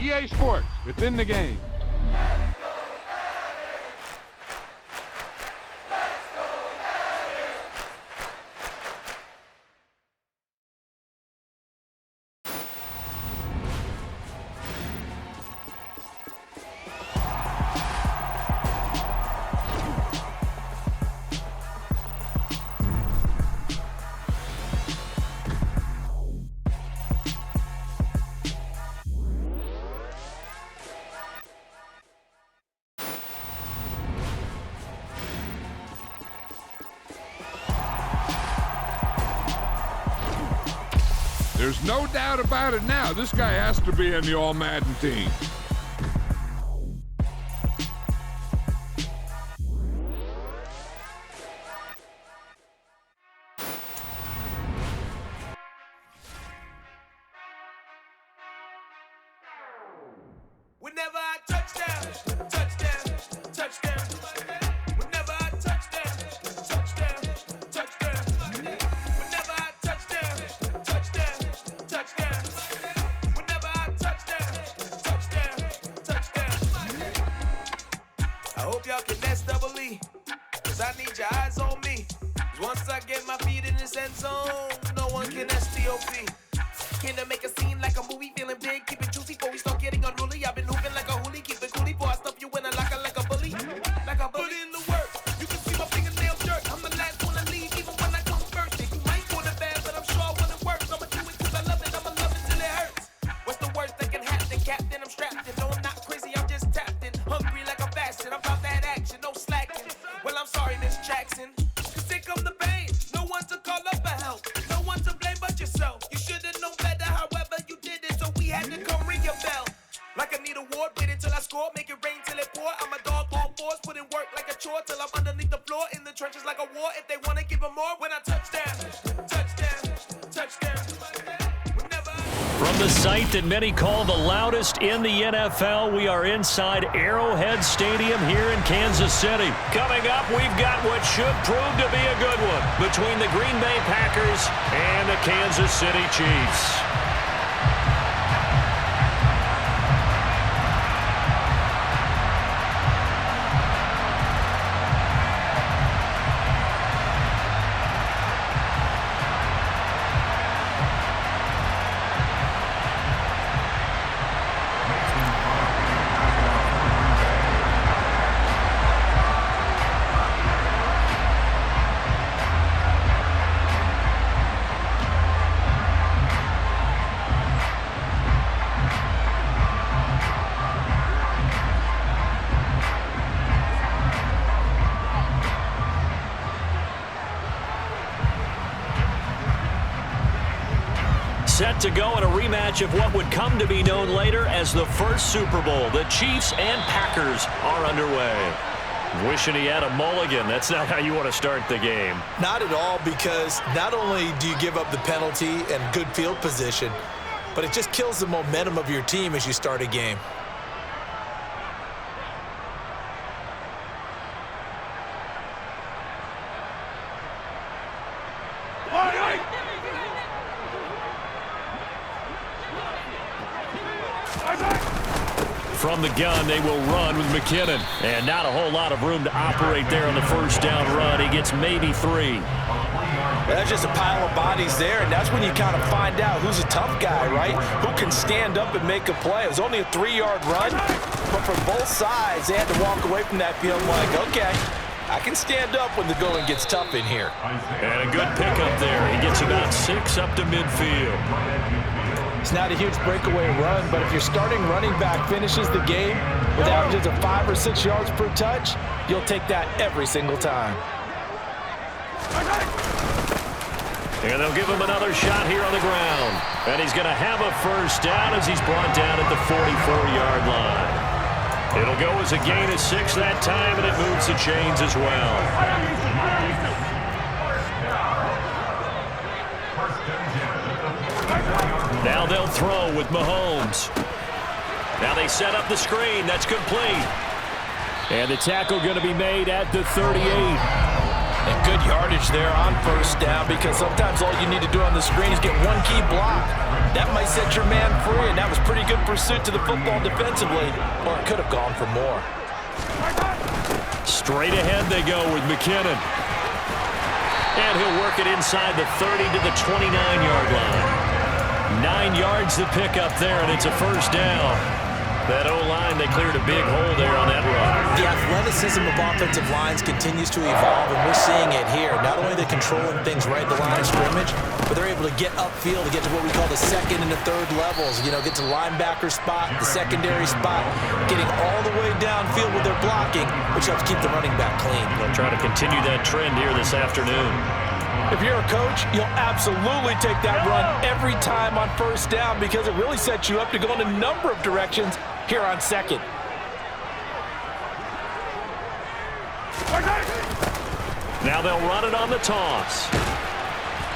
EA Sports. It's in the game. There's no doubt about it now. This guy has to be in the All-Madden team. Whenever I touchdown, touchdown, touchdown. Whenever I touchdown, touchdown, touchdown. Whenever I touchdown, touchdown, touchdown. Whenever I touchdown, touchdown. I hope y'all can S-double-E, 'cause I need your eyes on me. 'Cause once I get my feet in this end zone, no one can S-T-O-P. Can I make a scene like a movie, feeling big, keep it juicy before we start getting unruly. I've been hooping like a hoolie, keep it coolie before I stuff you in a locker like a bully. Like a bully in the work, you can see my fingernail jerk. I'm the last one to leave, even when I come first. You might want it bad, but I'm sure when it works, I'ma do it 'cause I love it, I'ma love it till it hurts. What's the worst that can happen, Captain? I'm strapped in, no I'm not crazy, I'm just tapped in. Hungry like I'm fasting, I'm about that action, no slacking. Well I'm sorry, Miss Jackson, 'cause here come the pain. No one to call up for help, no one to blame but yourself. You should've known better, however you did it, so we had to come ring your bell. Like I need a ward, wait until I score, make it rain till it pour. I'm a dog on fours, put in work like a chore till I'm underneath the floor, in the trenches like a war. If they wanna give them more, when I touchdown, touchdown, touchdown. Whenever From the site that many call the loudest in the NFL, we are inside Arrowhead Stadium here in Kansas City. Coming up, we've got what should prove to be a good one between the Green Bay Packers and the Kansas City Chiefs. Set to go in a rematch of what would come to be known later as the first Super Bowl. The Chiefs and Packers are underway. Wishing he had a mulligan. That's not how you want to start the game. Not at all, because not only do you give up the penalty and good field position, but it just kills the momentum of your team as you start a game. From the gun, they will run with McKinnon. And not a whole lot of room to operate there on the first down run. He gets maybe 3. That's just a pile of bodies there, and that's when you kind of find out who's a tough guy, right? Who can stand up and make a play. It was only a 3-yard run, but for both sides, they had to walk away from that feeling like, okay, I can stand up when the going gets tough in here. And a good pickup there. He gets about 6 up to midfield. It's not a huge breakaway run, but if your starting running back finishes the game with averages of 5 or 6 yards per touch, you'll take that every single time. And they'll give him another shot here on the ground. And he's going to have a first down as he's brought down at the 44-yard line. It'll go as a gain of 6 that time, and it moves the chains as well. Now they'll throw with Mahomes. Now they set up the screen. That's complete. And the tackle going to be made at the 38. And good yardage there on first down, because sometimes all you need to do on the screen is get one key block. That might set your man free, and that was pretty good pursuit to the football defensively, or it could have gone for more. Straight ahead they go with McKinnon. And he'll work it inside the 30 to the 29-yard line. 9 yards to pick up there, and it's a first down. That O-line, they cleared a big hole there on that run. The athleticism of offensive lines continues to evolve, and we're seeing it here. Not only are they controlling things right at the line of scrimmage, but they're able to get upfield to get to what we call the second and the third levels. You know, get to the linebacker spot, the secondary spot, getting all the way downfield with their blocking, which helps keep the running back clean. They'll try to continue that trend here this afternoon. If you're a coach, you'll absolutely take that run every time on first down, because it really sets you up to go in a number of directions here on second. Now they'll run it on the toss.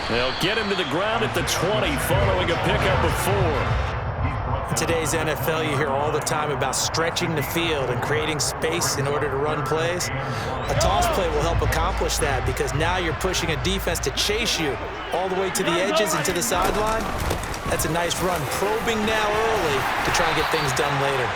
They'll get him to the ground at the 20 following a pickup of 4. In today's NFL, you hear all the time about stretching the field and creating space in order to run plays. A toss play will help accomplish that, because now you're pushing a defense to chase you all the way to the edges and to the sideline. That's a nice run, probing now early to try and get things done later.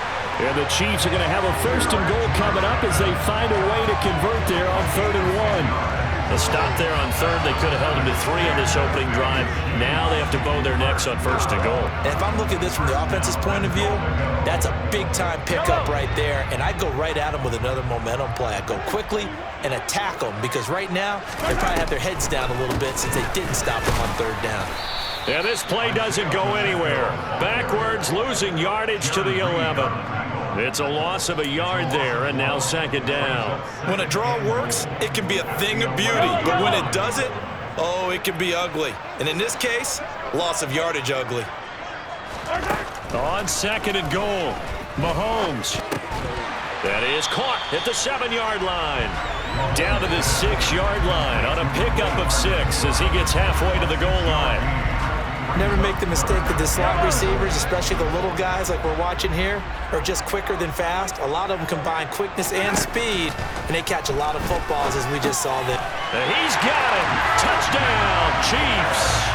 And the Chiefs are going to have a 1st and goal coming up as they find a way to convert there on 3rd and 1. A stop there on 3rd. They could have held him to 3 on this opening drive. Now they have to bow their necks on 1st and goal. And if I'm looking at this from the offense's point of view, that's a big-time pickup right there, and I go right at them with another momentum play. I go quickly and attack them, because right now they probably have their heads down a little bit since they didn't stop them on 3rd down. Yeah, this play doesn't go anywhere. Backwards, losing yardage to the 11. It's a loss of a yard there, and now 2nd down. When a draw works, it can be a thing of beauty, but when it doesn't, oh, it can be ugly. And in this case, loss of yardage ugly. On 2nd and goal, Mahomes. That is caught at the 7-yard line. Down to the 6-yard line on a pickup of 6 as he gets halfway to the goal line. Never make the mistake that the slot receivers, especially the little guys like we're watching here, are just quicker than fast. A lot of them combine quickness and speed, and they catch a lot of footballs, as we just saw that. He's got him. Touchdown, Chiefs.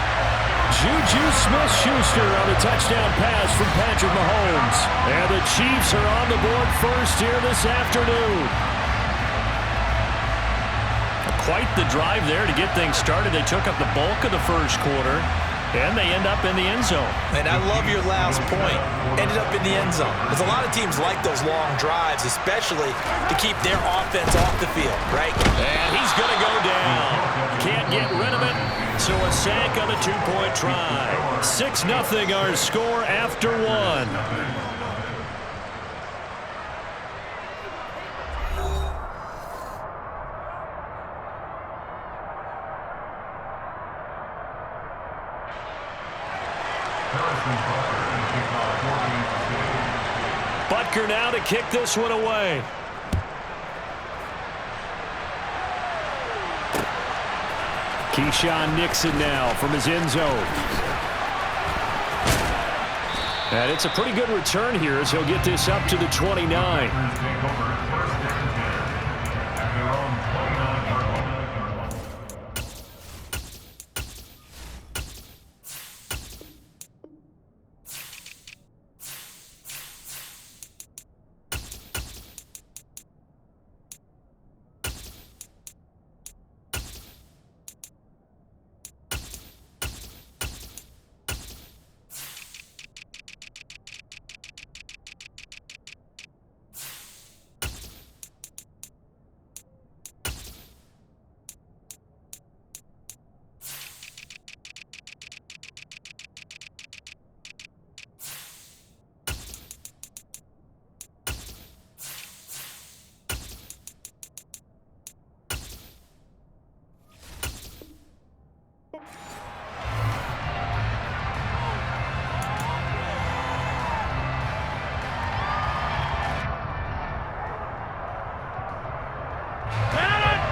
Juju Smith-Schuster on a touchdown pass from Patrick Mahomes. And the Chiefs are on the board first here this afternoon. Quite the drive there to get things started. They took up the bulk of the first quarter, and they end up in the end zone. And I love your last point. Ended up in the end zone. Because a lot of teams like those long drives, especially to keep their offense off the field, right? And he's going to go down. Can't get rid of it. So a sack on the 2-point try. 6-0 our score after 1. Butker now to kick this one away. Keyshawn Nixon now from his end zone. And it's a pretty good return here as he'll get this up to the 29.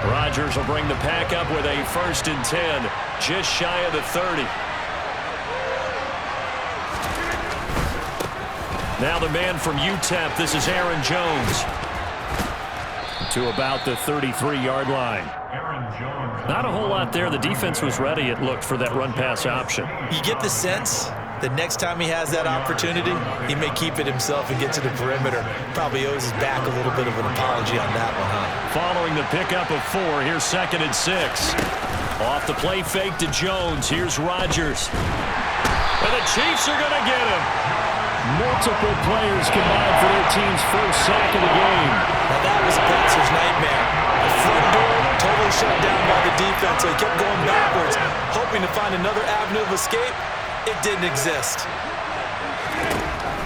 Rodgers will bring the pack up with a 1st and 10, just shy of the 30. Now the man from UTEP, this is Aaron Jones. To about the 33-yard line. Aaron Jones. Not a whole lot there. The defense was ready, it looked, for that run-pass option. You get the sense that next time he has that opportunity, he may keep it himself and get to the perimeter. Probably owes his back a little bit of an apology on that one, huh? Following the pickup of 4, here's 2nd and 6. Off the play fake to Jones. Here's Rodgers. And the Chiefs are going to get him. Multiple players combined for their team's first sack of the game. Now that was a passer's nightmare. The front door totally shut down by the defense, so he kept going backwards, hoping to find another avenue of escape. It didn't exist.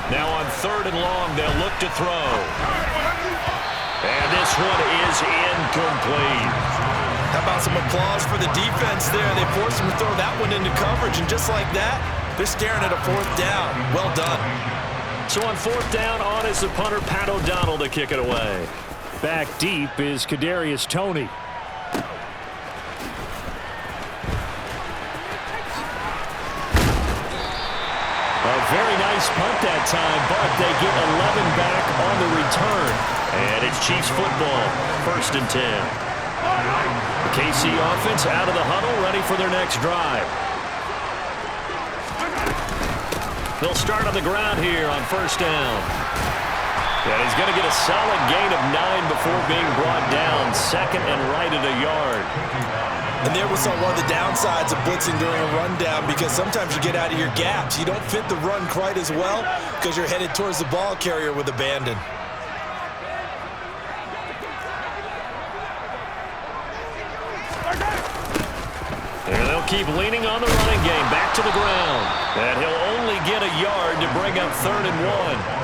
Now on 3rd and long, they'll look to throw. And this one is incomplete. How about some applause for the defense there? They forced him to throw that one into coverage, and just like that, they're staring at a 4th down. Well done. So on 4th down, on is the punter, Pat O'Donnell, to kick it away. Back deep is Kadarius Toney. A very nice punt that time, but they get 11 back on the return. And it's Chiefs football, 1st and 10. The KC offense out of the huddle, ready for their next drive. They'll start on the ground here on 1st down. And he's going to get a solid gain of 9 before being brought down. 2nd and right at a yard. And there we saw one of the downsides of blitzing during a rundown, because sometimes you get out of your gaps. You don't fit the run quite as well because you're headed towards the ball carrier with abandon. And they'll keep leaning on the running game. Back to the ground. And he'll only get a yard to bring up 3rd and 1.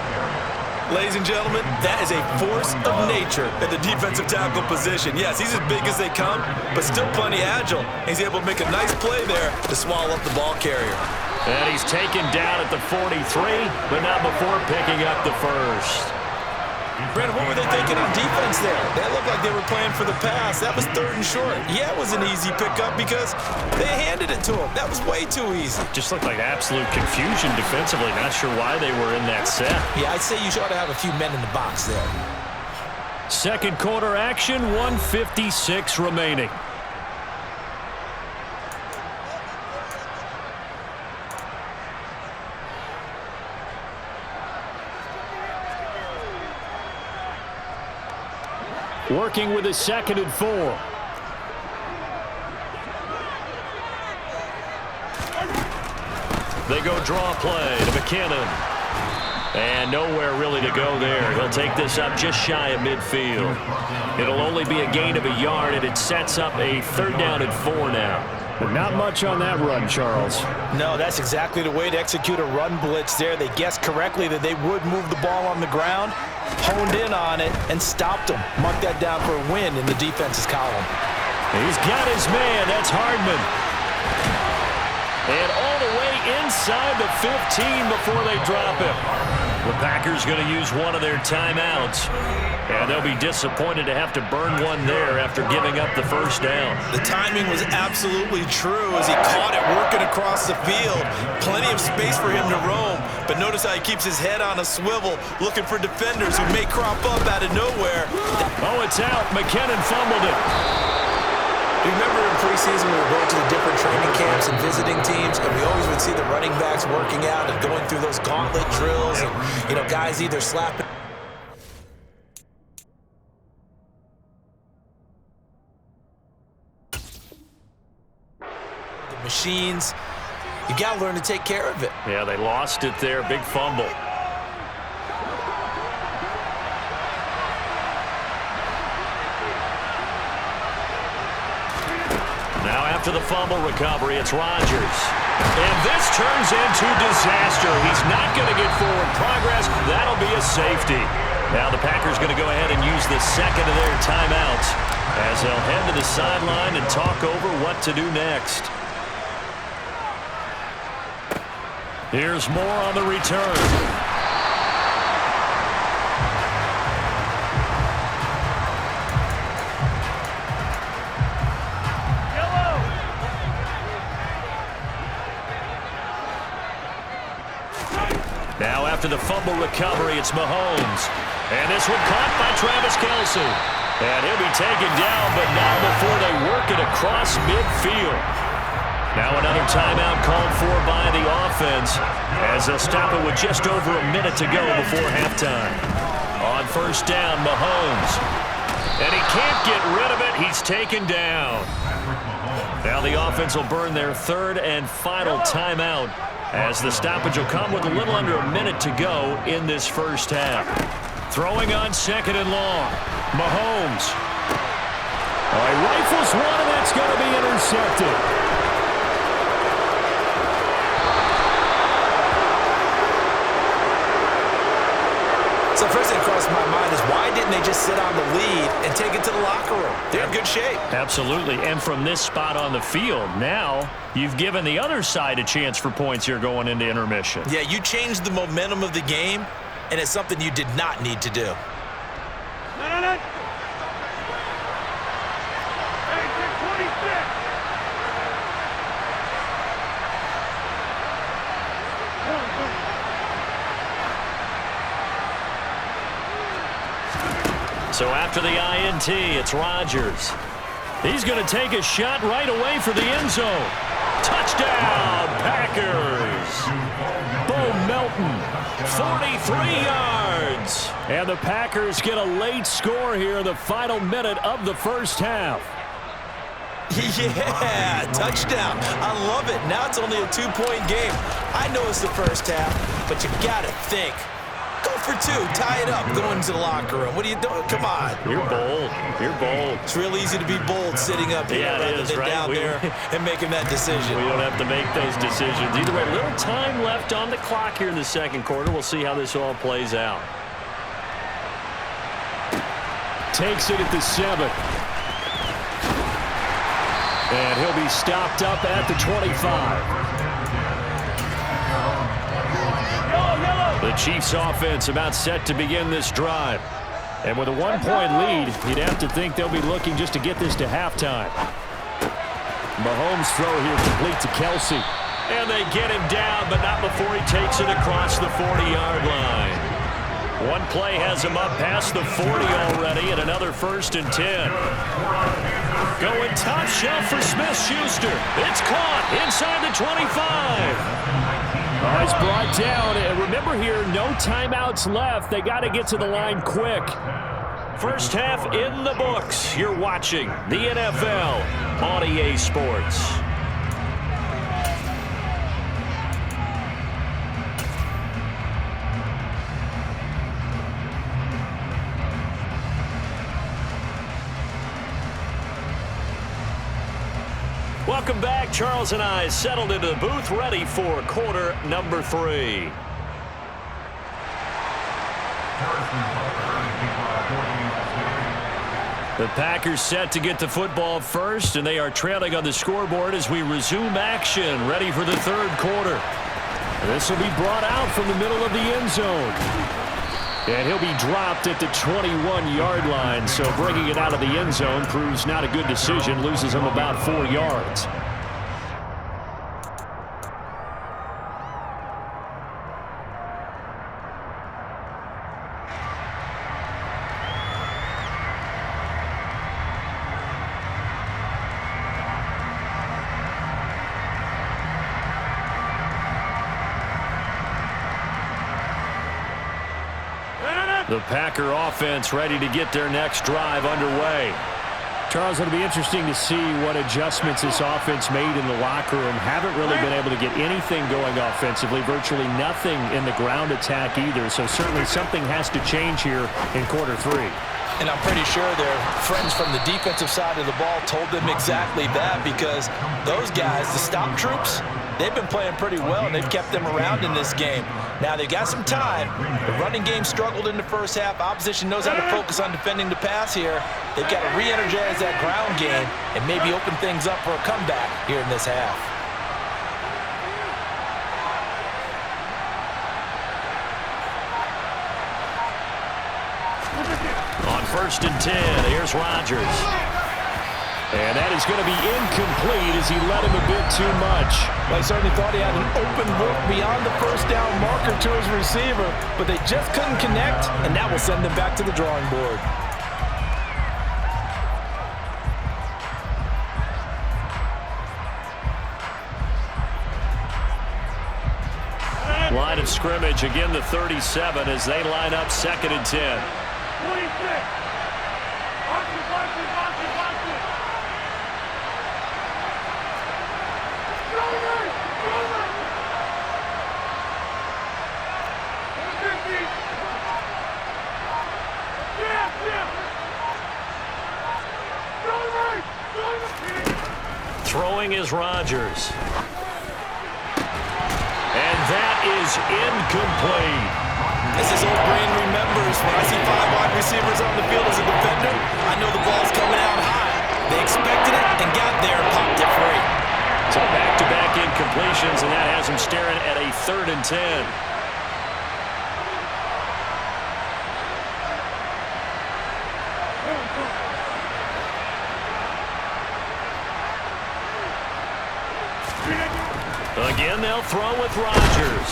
Ladies and gentlemen, that is a force of nature at the defensive tackle position. Yes, he's as big as they come, but still plenty agile. He's able to make a nice play there to swallow up the ball carrier. And he's taken down at the 43, but not before picking up the 1st. Brandon, what were they thinking on defense there? That looked like they were playing for the pass. That was 3rd and short. Yeah, it was an easy pickup because they handed it to him. That was way too easy. Just looked like absolute confusion defensively. Not sure why they were in that set. Yeah, I'd say you ought to have a few men in the box there. 2nd quarter action, 1:56 remaining. Working with a 2nd and 4. They go draw play to McKinnon. And nowhere really to go there. He'll take this up just shy of midfield. It'll only be a gain of a yard, and it sets up a 3rd down and 4 now. But not much on that run, Charles. No, that's exactly the way to execute a run blitz there. They guessed correctly that they would move the ball on the ground, honed in on it, and stopped them. Mark that down for a win in the defense's column. He's got his man. That's Hardman. And all the way inside the 15 before they drop him. The Packers going to use one of their timeouts. And they'll be disappointed to have to burn one there after giving up the 1st down. The timing was absolutely true as he caught it working across the field. Plenty of space for him to roam. But notice how he keeps his head on a swivel, looking for defenders who may crop up out of nowhere. Oh, it's out. McKinnon fumbled it. Remember in preseason we were going to the different training camps and visiting teams, and we always would see the running backs working out and going through those gauntlet drills, and guys either slapping the machines. You got to learn to take care of it. Yeah, they lost it there. Big fumble. Now after the fumble recovery, it's Rodgers. And this turns into disaster. He's not going to get forward progress. That'll be a safety. Now the Packers going to go ahead and use the 2nd of their timeouts as they'll head to the sideline and talk over what to do next. Here's more on the return. Now after the fumble recovery, it's Mahomes. And this one caught by Travis Kelce. And he'll be taken down, but not before they work it across midfield. Now another timeout called for by the offense as they'll stop it with just over a minute to go before halftime. On first down, Mahomes. And he can't get rid of it. He's taken down. Now the offense will burn their third and final timeout as the stoppage will come with a little under a minute to go in this first half. Throwing on second and long. Mahomes. All right, rifles one, and that's going to be intercepted. So first thing that crossed my mind is why didn't they just sit on the lead and take it to the locker room? They're in good shape. Absolutely, and from this spot on the field, now you've given the other side a chance for points here going into intermission. Yeah, you changed the momentum of the game, and it's something you did not need to do. No. Hey, 26. So after the INT, it's Rodgers. He's going to take a shot right away for the end zone. Touchdown, Packers. Bo Melton, 43 yards. And the Packers get a late score here in the final minute of the first half. Yeah, touchdown. I love it. Now it's only a 2-point game. I know it's the first half, but you got to think. Go for two. Tie it up. Go into the locker room. What are you doing? Come on. You're bold. You're bold. It's real easy to be bold sitting up here rather than right? down there and making that decision. We don't have to make those decisions. Either way, little time left on the clock here in the second quarter. We'll see how this all plays out. Takes it at the 7. And he'll be stopped up at the 25. The Chiefs offense about set to begin this drive. And with a 1-point lead, you'd have to think they'll be looking just to get this to halftime. Mahomes' throw here complete to Kelsey. And they get him down, but not before he takes it across the 40-yard line. One play has him up past the 40 already, and another 1st and 10. Going top shelf for Smith-Schuster. It's caught inside the 25. He's brought down, and remember here, no timeouts left. They got to get to the line quick. First half in the books. You're watching the NFL on EA Sports. Welcome back. Charles and I settled into the booth, ready for quarter number 3. The Packers set to get the football first, and they are trailing on the scoreboard as we resume action, ready for the third quarter. This will be brought out from the middle of the end zone. And he'll be dropped at the 21-yard line, so bringing it out of the end zone proves not a good decision, loses him about 4 yards. The Packer offense ready to get their next drive underway. Charles, it'll be interesting to see what adjustments this offense made in the locker room. Haven't really been able to get anything going offensively, virtually nothing in the ground attack either. So certainly something has to change here in quarter 3. And I'm pretty sure their friends from the defensive side of the ball told them exactly that, because those guys, the stop troops, they've been playing pretty well, and they've kept them around in this game. Now, they've got some time. The running game struggled in the first half. Opposition knows how to focus on defending the pass here. They've got to re-energize that ground game and maybe open things up for a comeback here in this half. On 1st and 10, here's Rodgers. And that is going to be incomplete as he led him a bit too much. Well, he certainly thought he had an open look beyond the first down marker to his receiver, but they just couldn't connect, and that will send them back to the drawing board. Line of scrimmage, again the 37 as they line up 2nd and 10. 26. Throwing is Rodgers. And that is incomplete. As his old brain remembers, when I see 5 wide receivers on the field as a defender, I know the ball's coming out high. They expected it and got there and popped it free. So back-to-back incompletions, and that has him staring at a 3rd and 10. Again, they'll throw with Rodgers.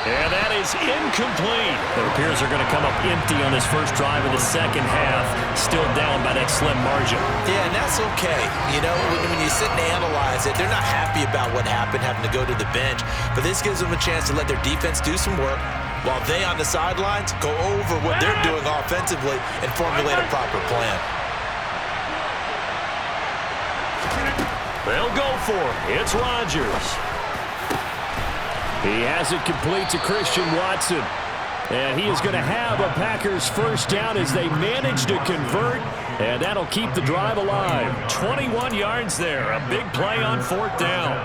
And that is incomplete. It appears they're going to come up empty on this first drive of the second half, still down by that slim margin. Yeah, and that's okay. You know, when you sit and analyze it, they're not happy about what happened, having to go to the bench. But this gives them a chance to let their defense do some work while they, on the sidelines, go over what they're doing offensively and formulate a proper plan. They'll go for it. It's Rodgers. He has it complete to Christian Watson. And he is going to have a Packers first down as they manage to convert. And that'll keep the drive alive. 21 yards there. A big play on 4th down.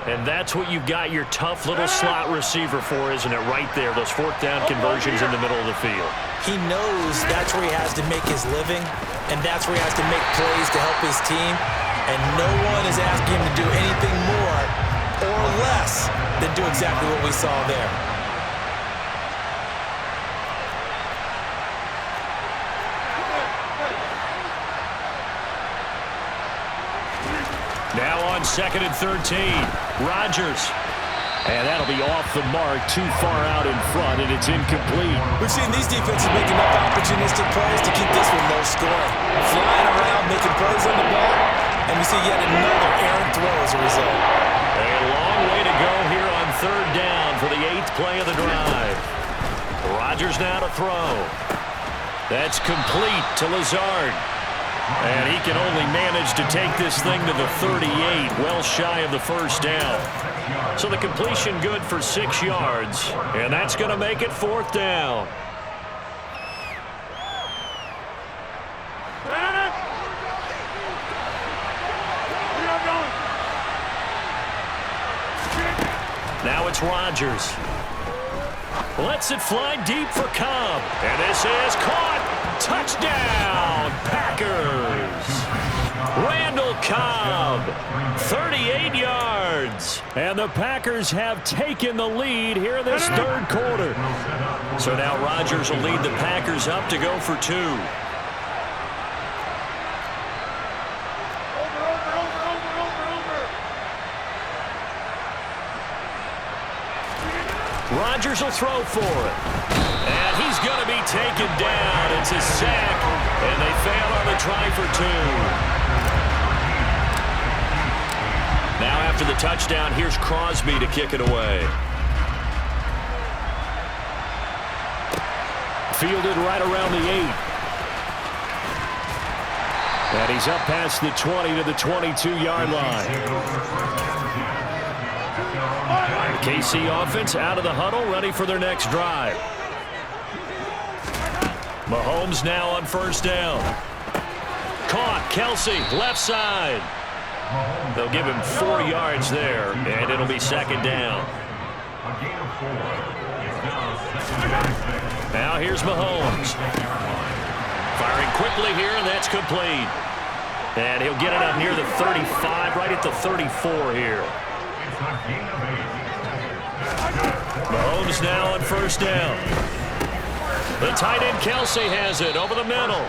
And that's what you've got your tough little slot receiver for, isn't it? Right there, those 4th down conversions in the middle of the field. He knows that's where he has to make his living, and that's where he has to make plays to help his team. And no one is asking him to do anything more or less than do exactly what we saw there. Now on 2nd and 13, Rodgers. And that'll be off the mark, too far out in front, and it's incomplete. We've seen these defenses make enough opportunistic plays to keep this one low scoring. Flying around, making plays on the ball, and we see yet another errant throw as a result. A long way to go here on 3rd down for the 8th play of the drive. Rodgers now to throw. That's complete to Lazard. And he can only manage to take this thing to the 38, well shy of the first down. So the completion good for 6 yards, and that's going to make it 4th down. Now it's Rodgers. Lets it fly deep for Cobb. And this is caught. Touchdown, Packers. Randall Cobb, 38 yards. And the Packers have taken the lead here in this 3rd quarter. So now Rodgers will lead the Packers up to go for 2. Rodgers will throw for it. And he's going to be taken down. It's a sack, and they fail on the try for 2. Now after the touchdown, here's Crosby to kick it away. Fielded right around the 8. And he's up past the 20 to the 22-yard line. The KC offense out of the huddle, ready for their next drive. Mahomes now on 1st down. Caught, Kelsey, left side. They'll give him 4 yards there, and it'll be 2nd down. Now here's Mahomes. Firing quickly here, and that's complete. And he'll get it up near the 35, right at the 34 here. Mahomes now on 1st down. The tight end Kelsey has it over the middle.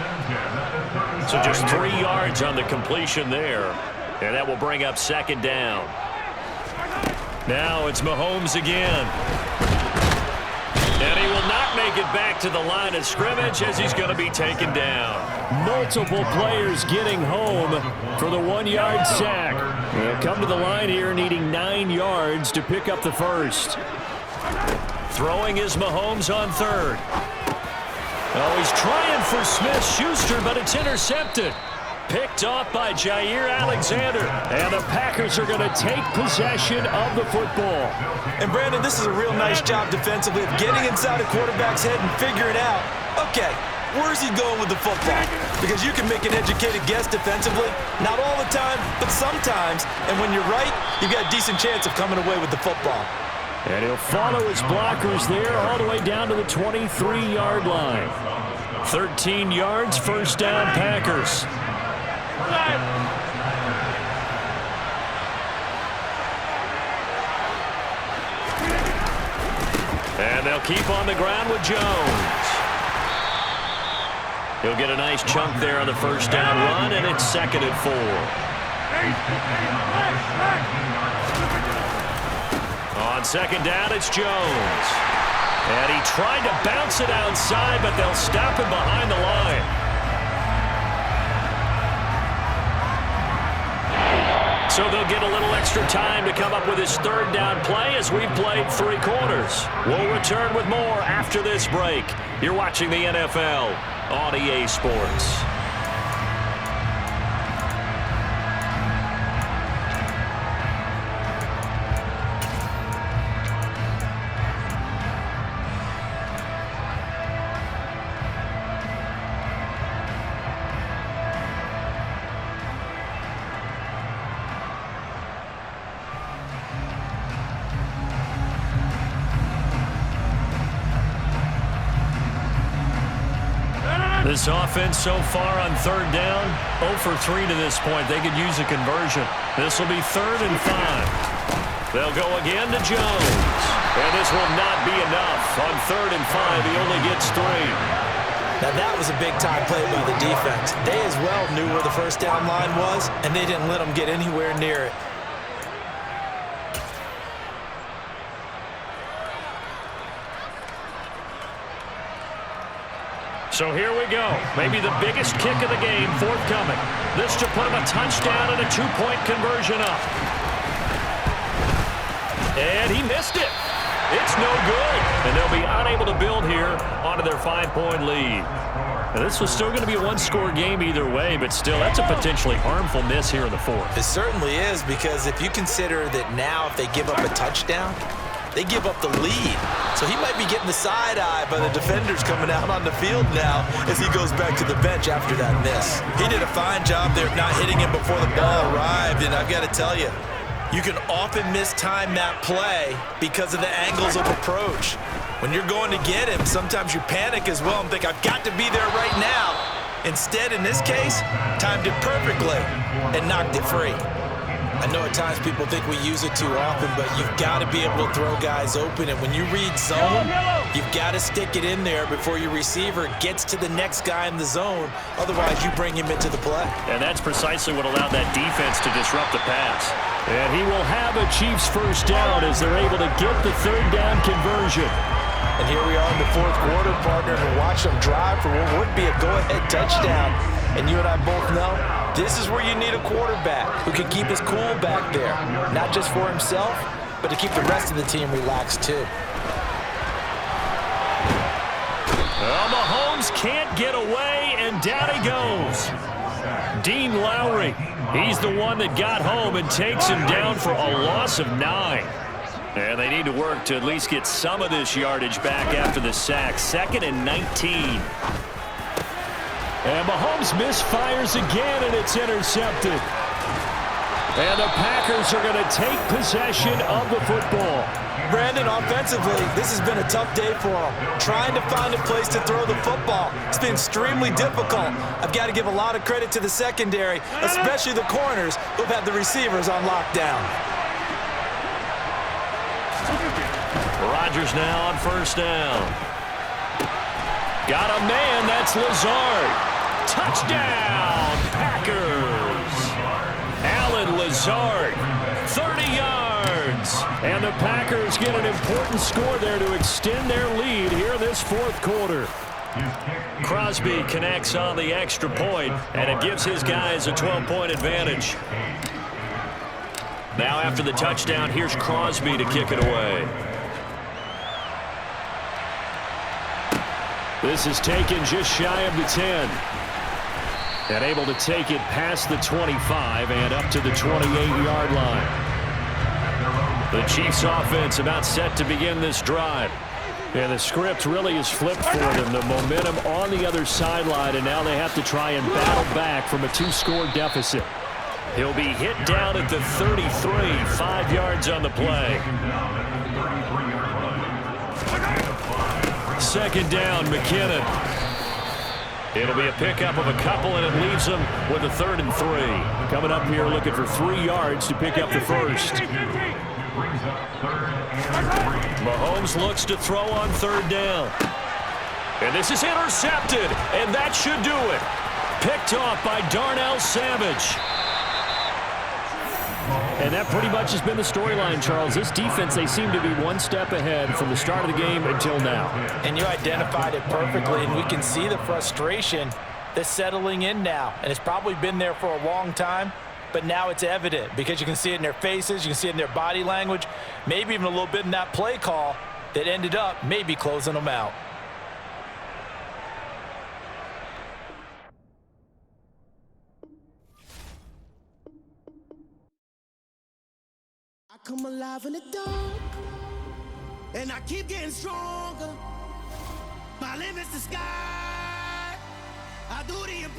So just 3 yards on the completion there. And that will bring up 2nd down. Now it's Mahomes again. And he will not make it back to the line of scrimmage as he's going to be taken down. Multiple players getting home for the 1-yard sack. They'll come to the line here needing 9 yards to pick up the first. Throwing is Mahomes on third. Oh, he's trying for Smith-Schuster, but it's intercepted. Picked off by Jair Alexander. And the Packers are going to take possession of the football. And, Brandon, this is a real nice job defensively of getting inside a quarterback's head and figuring out, okay, where's he going with the football? Because you can make an educated guess defensively. Not all the time, but sometimes. And when you're right, you've got a decent chance of coming away with the football. And he'll follow his blockers there all the way down to the 23-yard line. 13 yards, first down, Packers. And they'll keep on the ground with Jones. He'll get a nice chunk there on the first down run, and it's 2nd and 4. On 2nd down, it's Jones. And he tried to bounce it outside, but they'll stop him behind the line. So they'll get a little extra time to come up with his 3rd down play as we've played 3 quarters. We'll return with more after this break. You're watching the NFL on EA Sports. This offense so far on 3rd down, 0 for 3 to this point. They could use a conversion. This will be 3rd and 5. They'll go again to Jones. And this will not be enough. On 3rd and 5, he only gets 3. Now that was a big-time play by the defense. They as well knew where the first down line was, and they didn't let them get anywhere near it. So here we go. Maybe the biggest kick of the game forthcoming. This to put him a touchdown and a 2-point conversion up. And he missed it. It's no good. And they'll be unable to build here onto their 5-point lead. Now, this was still going to be a 1-score game either way, but still, that's a potentially harmful miss here in the 4th. It certainly is, because if you consider that now if they give up a touchdown, they give up the lead. So he might be getting the side eye by the defenders coming out on the field now as he goes back to the bench after that miss. He did a fine job there of not hitting him before the ball arrived, and I've got to tell you, you can often mistime that play because of the angles of approach. When you're going to get him, sometimes you panic as well and think, I've got to be there right now. Instead, in this case, timed it perfectly and knocked it free. I know at times people think we use it too often, but you've got to be able to throw guys open. And when you read zone, you've got to stick it in there before your receiver gets to the next guy in the zone. Otherwise, you bring him into the play. And that's precisely what allowed that defense to disrupt the pass. And he will have a Chiefs first down as they're able to get the 3rd down conversion. And here we are in the 4th quarter, partner, and watch them drive for what would be a go-ahead touchdown. And you and I both know this is where you need a quarterback who can keep his cool back there, not just for himself, but to keep the rest of the team relaxed too. Well, Mahomes can't get away, and down he goes. Dean Lowry, he's the one that got home and takes him down for a loss of 9. And they need to work to at least get some of this yardage back after the sack. 2nd and 19. And Mahomes misfires again, and it's intercepted. And the Packers are going to take possession of the football. Brandon, offensively, this has been a tough day for them. Trying to find a place to throw the football. It's been extremely difficult. I've got to give a lot of credit to the secondary, especially the corners who've had the receivers on lockdown. Rodgers now on first down. Got a man, that's Lazard. Touchdown, Packers. Allen Lazard, 30 yards. And the Packers get an important score there to extend their lead here in this 4th quarter. Crosby connects on the extra point, and it gives his guys a 12-point advantage. Now after the touchdown, here's Crosby to kick it away. This is taken just shy of the 10. And able to take it past the 25 and up to the 28-yard line. The Chiefs offense about set to begin this drive. And the script really is flipped for them. The momentum on the other sideline, and now they have to try and battle back from a 2-score deficit. He'll be hit down at the 33, 5 yards on the play. Second down, McKinnon. It'll be a pickup of a couple, and it leaves them with a 3rd and 3. Coming up here looking for 3 yards to pick up the first. Mahomes looks to throw on 3rd down. And this is intercepted, and that should do it. Picked off by Darnell Savage. And that pretty much has been the storyline, Charles. This defense, they seem to be one step ahead from the start of the game until now. And you identified it perfectly, and we can see the frustration that's settling in now. And it's probably been there for a long time, but now it's evident because you can see it in their faces, you can see it in their body language, maybe even a little bit in that play call that ended up maybe closing them out. I come alive in the dark, and I keep getting stronger. My limit's the sky. I do the